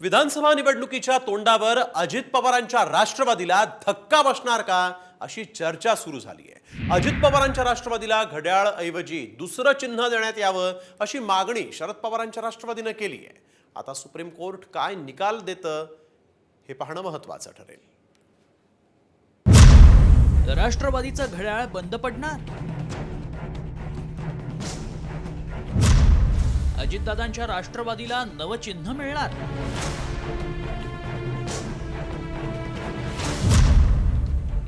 विधानसभा निवडणुकीच्या तोंडावर अजित पवारांच्या राष्ट्रवादीला धक्का बसणार का अशी चर्चा सुरू झाली आहे। अजित पवारांच्या राष्ट्रवादीला घड्याळ ऐवजी दुसरं चिन्ह देण्यात यावं अशी मागणी शरद पवारांच्या राष्ट्रवादीने केली आहे। आता सुप्रीम कोर्ट काय निकाल देतं हे पाहणं महत्त्वाचं ठरेल। राष्ट्रवादीचं घड्याळ बंद पडणार? अजितदादांच्या राष्ट्रवादीला नवं चिन्ह मिळणार?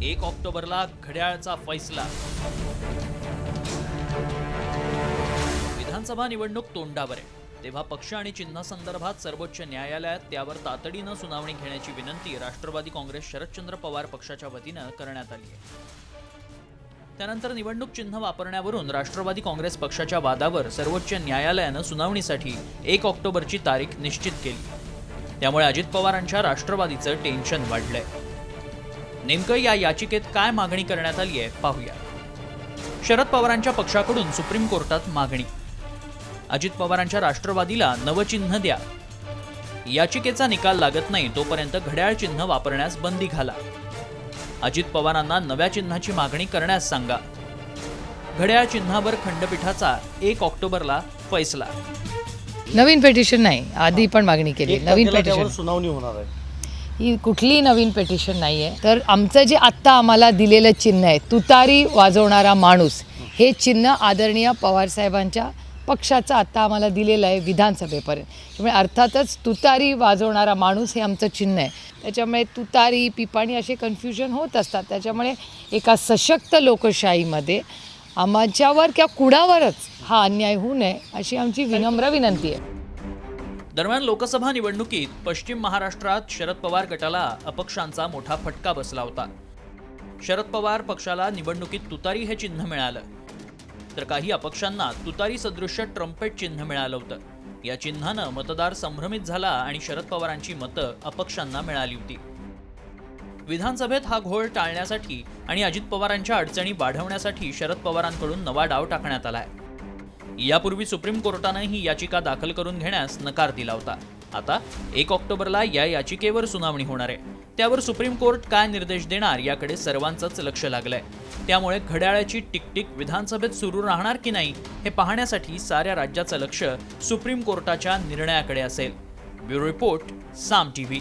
एक ऑक्टोबरला घड्याळचा फैसला। विधानसभा निवडणूक तोंडावर आहे, तेव्हा पक्ष आणि चिन्ह संदर्भात सर्वोच्च न्यायालयात त्यावर तातडीनं सुनावणी घेण्याची विनंती राष्ट्रवादी काँग्रेस शरदचंद्र पवार पक्षाच्या वतीनं करण्यात आली आहे। त्यानंतर निवडणूक चिन्ह वापरण्यावरून राष्ट्रवादी काँग्रेस पक्षाच्या वादावर सर्वोच्च न्यायालयानं सुनावणीसाठी 1 ऑक्टोबरची तारीख निश्चित केली। त्यामुळे अजित पवारांच्या राष्ट्रवादीचं टेन्शन वाढलंय। नेमकं या याचिकेत काय मागणी करण्यात आली आहे पाहूया। शरद पवारांच्या पक्षाकडून सुप्रीम कोर्टात मागणी। अजित पवारांच्या राष्ट्रवादीला नवं चिन्ह द्या। याचिकेचा निकाल लागत नाही तोपर्यंत घड्याळ चिन्ह वापरण्यास बंदी घाला। अजित पवारांना नव्या चिन्हाची मागणी करण्यास सांगा। घड्याळ चिन्हावर खंडपीठाचा 1 ऑक्टोबरला फैसला। नवीन पेटिशन नाही, आधी पण मागणी केली। नवीन पेटिशन सुनावणी होणार आहे। ही कुठली नवीन पेटिशन नाही आहे। तर आमचं जे आत्ता आम्हाला दिलेलं चिन्ह आहे तुतारी वाजवणारा माणूस, हे चिन्ह आदरणीय पवार साहेबांच्या पक्षाचं आत्ता आम्हाला दिलेलं आहे विधानसभेपर्यंत। त्यामुळे अर्थातच तुतारी वाजवणारा माणूस हे आमचं चिन्ह आहे। त्याच्यामुळे तुतारी पिपाणी असे कन्फ्युजन होत असतात। त्याच्यामुळे एका सशक्त लोकशाहीमध्ये आमच्यावर किंवा कुणावरच हा अन्याय होऊ नये अशी आमची विनम्र विनंती आहे। दरम्यान लोकसभा निवडणुकीत पश्चिम महाराष्ट्रात शरद पवार गटाला अपक्षांचा मोठा फटका बसला होता। शरद पवार पक्षाला निवडणुकीत तुतारी हे चिन्ह मिळालं, तर काही अपक्षांना तुतारी सदृश्य ट्रम्पेट चिन्ह मिळालं होतं। या चिन्हानं मतदार संभ्रमित झाला आणि शरद पवारांची मतं अपक्षांना मिळाली होती। विधानसभेत हा घोळ टाळण्यासाठी आणि अजित पवारांच्या अडचणी वाढवण्यासाठी शरद पवारांकडून नवा डाव टाकण्यात आलाय। यापूर्वी सुप्रीम कोर्टानं ही याचिका दाखल करून घेण्यास नकार दिला होता। आता 1 ऑक्टोबरला या याचिकेवर सुनावणी होणार आहे। त्यावर सुप्रीम कोर्ट काय निर्देश देणार याकडे सर्वांचंच लक्ष लागलंय। त्यामुळे घड्याळाची टिकटिक विधानसभेत सुरू राहणार की नाही हे पाहण्यासाठी साऱ्या राज्याचं लक्ष सुप्रीम कोर्टाच्या निर्णयाकडे असेल। ब्युरो रिपोर्ट, साम टीव्ही।